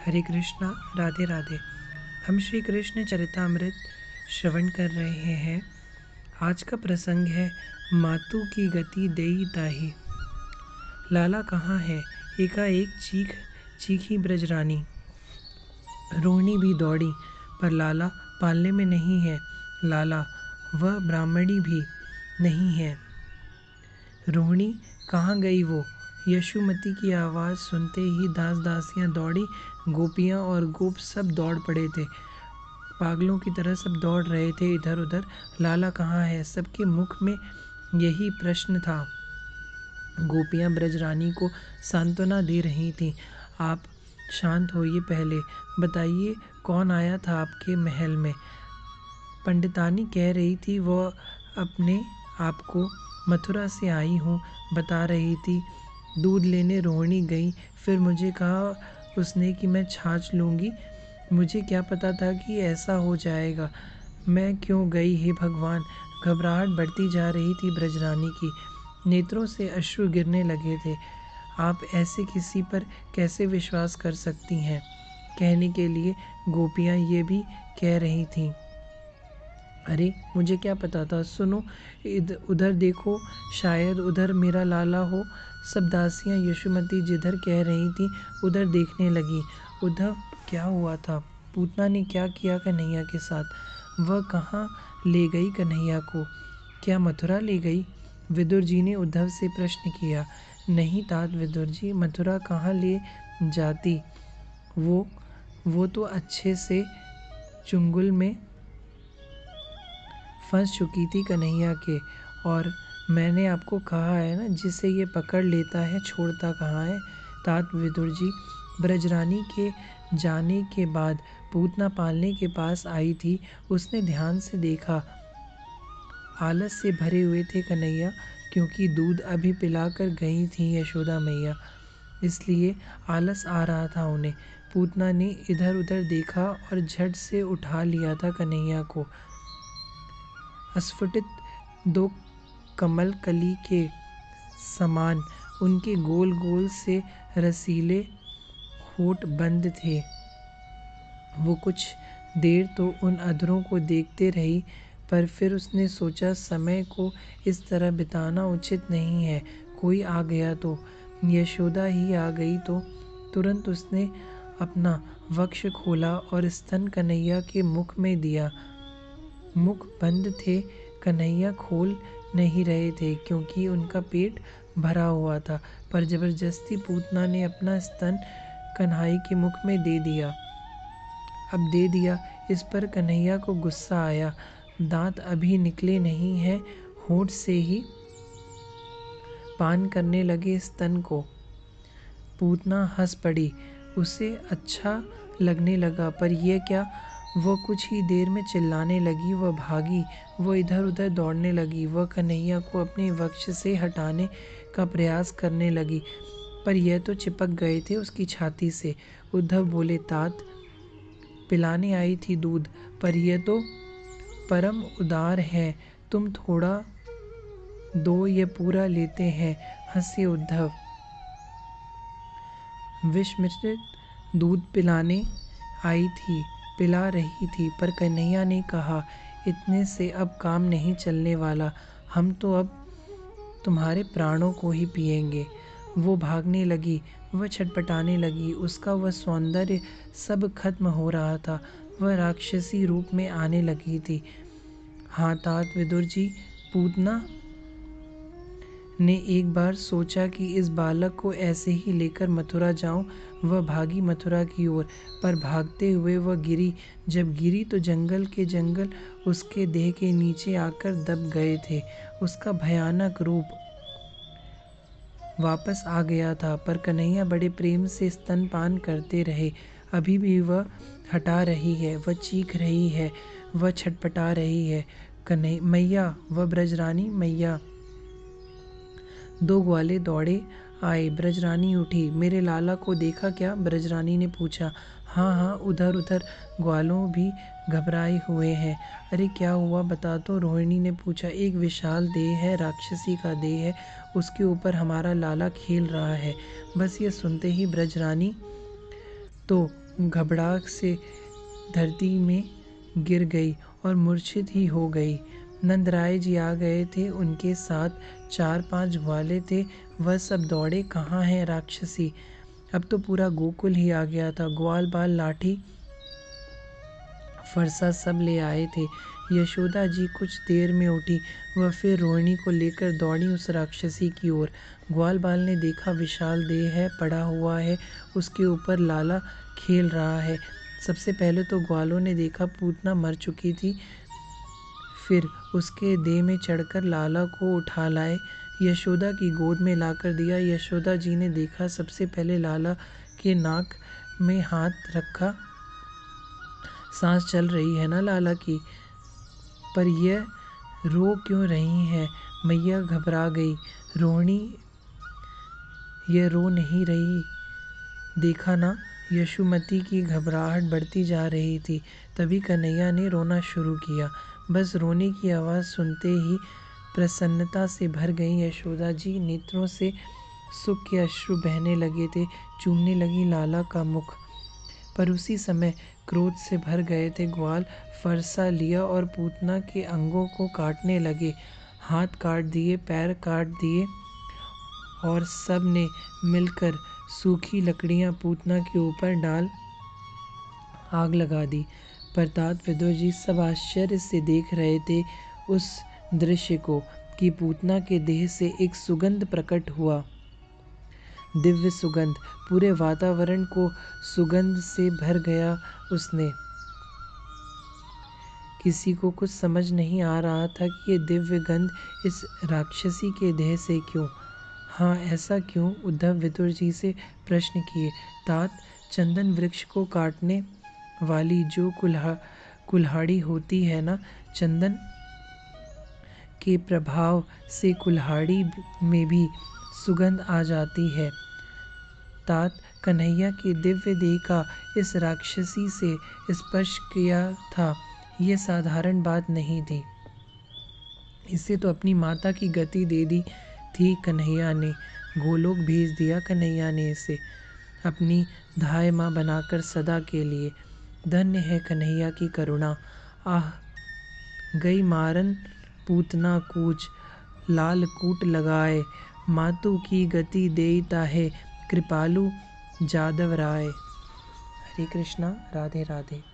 हरे कृष्णा, राधे राधे। हम श्री कृष्ण चरितामृत श्रवण कर रहे हैं। आज का प्रसंग है मातु की गति देई ताही। लाला कहाँ है? एकाएक चीखी ब्रजरानी। रोहिणी भी दौड़ी, पर लाला पालने में नहीं है। लाला, वह ब्राह्मणी भी नहीं है। रोहिणी कहाँ गई वो? यशोमती की आवाज़ सुनते ही दास दासियाँ दौड़ी। गोपियाँ और गोप सब दौड़ पड़े थे। पागलों की तरह सब दौड़ रहे थे इधर उधर। लाला कहाँ है? सबके मुख में यही प्रश्न था। गोपियाँ ब्रजरानी को सांत्वना दे रही थीं। आप शांत होइए, पहले बताइए कौन आया था आपके महल में? पंडितानी कह रही थी वह अपने आप को मथुरा से आई हूँ बता रही थी। दूध लेने रोहिणी गई, फिर मुझे कहा उसने कि मैं छाछ लूँगी। मुझे क्या पता था कि ऐसा हो जाएगा। मैं क्यों गई, हे भगवान। घबराहट बढ़ती जा रही थी ब्रजरानी की। नेत्रों से अश्रु गिरने लगे थे। आप ऐसे किसी पर कैसे विश्वास कर सकती हैं? कहने के लिए गोपियाँ ये भी कह रही थीं, अरे मुझे क्या पता था। सुनो, उधर देखो, शायद उधर मेरा लाला हो। सब दासियाँ यशोमती जिधर कह रही थी उधर देखने लगी। उधर क्या हुआ था? पूतना ने क्या किया कन्हैया के साथ? वह कहाँ ले गई कन्हैया को? क्या मथुरा ले गई? विदुर जी ने उद्धव से प्रश्न किया। नहीं तात विदुर जी, मथुरा कहाँ ले जाती। वो तो अच्छे से चुंगल में फंस चुकी थी कन्हैया के। और मैंने आपको कहा है ना, जिसे ये पकड़ लेता है छोड़ता कहाँ है। तात विदुर जी, ब्रजरानी के जाने के बाद पूतना पालने के पास आई थी। उसने ध्यान से देखा। आलस से भरे हुए थे कन्हैया, क्योंकि दूध अभी पिलाकर गई थी यशोदा मैया, इसलिए आलस आ रहा था उन्हें। पूतना ने इधर उधर देखा और झट से उठा लिया था कन्हैया को। अस्फुटित दो कमल कली के समान उनके गोल गोल से रसीले होठ बंद थे। वो कुछ देर तो उन अधरों को देखते रही, पर फिर उसने सोचा समय को इस तरह बिताना उचित नहीं है। कोई आ गया तो, यशोदा ही आ गई तो। तुरंत उसने अपना वक्ष खोला और स्तन कन्हैया के मुख में दिया। मुख बंद थे, कन्हैया खोल नहीं रहे थे क्योंकि उनका पेट भरा हुआ था, पर जबरदस्ती पूतना ने अपना स्तन कन्हैया के मुख में दे दिया। अब दे दिया, इस पर कन्हैया को गुस्सा आया। दांत अभी निकले नहीं हैं, होठ से ही पान करने लगे स्तन को। पूतना हंस पड़ी। उसे अच्छा लगने लगा, पर यह क्या। वह कुछ ही देर में चिल्लाने लगी। वह भागी, वह इधर उधर दौड़ने लगी। वह कन्हैया को अपने वक्ष से हटाने का प्रयास करने लगी, पर यह तो चिपक गए थे उसकी छाती से। उद्धव बोले, तात पिलाने आई थी दूध, पर यह तो परम उदार है। तुम थोड़ा दो, ये पूरा लेते हैं। हंसे उद्धव। विष मिश्रित दूध पिलाने आई थी, पिला रही थी, पर कन्हैया ने कहा, इतने से अब काम नहीं चलने वाला। हम तो अब तुम्हारे प्राणों को ही पिएंगे। वो भागने लगी, वह छटपटाने लगी। उसका वह सौंदर्य सब खत्म हो रहा था। वह राक्षसी रूप में आने लगी थी। हाँ तात विदुर जी, पूतना ने एक बार सोचा कि इस बालक को ऐसे ही लेकर मथुरा जाऊं। वह भागी मथुरा की ओर, पर भागते हुए वह गिरी। जब गिरी तो जंगल के जंगल उसके देह के नीचे आकर दब गए थे। उसका भयानक रूप वापस आ गया था, पर कन्हैया बड़े प्रेम से स्तनपान करते रहे। अभी भी वह हटा रही है, वह चीख रही है, वह छटपटा रही है। कन्हैया मैया, वह ब्रजरानी मैया। दो ग्वाले दौड़े आए। ब्रजरानी उठी। मेरे लाला को देखा क्या? ब्रजरानी ने पूछा। हाँ हाँ, उधर उधर। ग्वालों भी घबराए हुए हैं। अरे क्या हुआ, बता तो, रोहिणी ने पूछा। एक विशाल देह है, राक्षसी का देह है, उसके ऊपर हमारा लाला खेल रहा है। बस ये सुनते ही ब्रजरानी तो घबराहट से धरती में गिर गई और मूर्छित ही हो गई। नंदराय जी आ गए थे, उनके साथ 4-5 ग्वाले थे। वह सब दौड़े, कहाँ है राक्षसी। अब तो पूरा गोकुल ही आ गया था। ग्वाल बाल लाठी फरसा सब ले आए थे। यशोदा जी कुछ देर में उठी। वह फिर रोहिणी को लेकर दौड़ी उस राक्षसी की ओर। ग्वाल बाल ने देखा, विशाल देह है, पड़ा हुआ है, उसके ऊपर लाला खेल रहा है। सबसे पहले तो ग्वालों ने देखा पूतना मर चुकी थी, फिर उसके देह में चढ़कर लाला को उठा लाए, यशोदा की गोद में लाकर दिया। यशोदा जी ने देखा, सबसे पहले लाला के नाक में हाथ रखा। सांस चल रही है ना लाला की, पर यह रो क्यों रही है। मैया घबरा गई। रोहिणी, यह रो नहीं रही, देखा ना। यशोमती की घबराहट बढ़ती जा रही थी। तभी कन्हैया ने रोना शुरू किया। बस रोने की आवाज़ सुनते ही प्रसन्नता से भर गई यशोदा जी। नेत्रों से सुख के अश्रु बहने लगे थे। चूमने लगी लाला का मुख। पर उसी समय क्रोध से भर गए थे ग्वाल। फरसा लिया और पूतना के अंगों को काटने लगे। हाथ काट दिए, पैर काट दिए और सब ने मिलकर सूखी लकड़ियां पूतना के ऊपर डाल आग लगा दी। प्रताप विदुर जी सब आश्चर्य से देख रहे थे उस दृश्य को कि पूतना के देह से एक सुगंध प्रकट हुआ। दिव्य सुगंध पूरे वातावरण को सुगंध से भर गया। उसने किसी को कुछ समझ नहीं आ रहा था कि ये दिव्य गंध इस राक्षसी के देह से क्यों। हाँ, ऐसा क्यों, उद्धव विदुर जी से प्रश्न किए। तात, चंदन वृक्ष को काटने वाली जो कुल्हाड़ी होती है ना, चंदन के प्रभाव से कुल्हाड़ी में भी सुगंध आ जाती है। तात, कन्हैया के दिव्य देह का इस राक्षसी से स्पर्श किया था, यह साधारण बात नहीं थी। इसे तो अपनी माता की गति दे दी थी कन्हैया ने। गोलोक भेज दिया कन्हैया ने इसे, अपनी धाय माँ बनाकर सदा के लिए। धन्य है कन्हैया की करुणा। आह, गई मारन पूतना कूच, लाल कूट लगाए, मातु की गति देता है, कृपालु जादव राय। हरे कृष्णा, राधे राधे।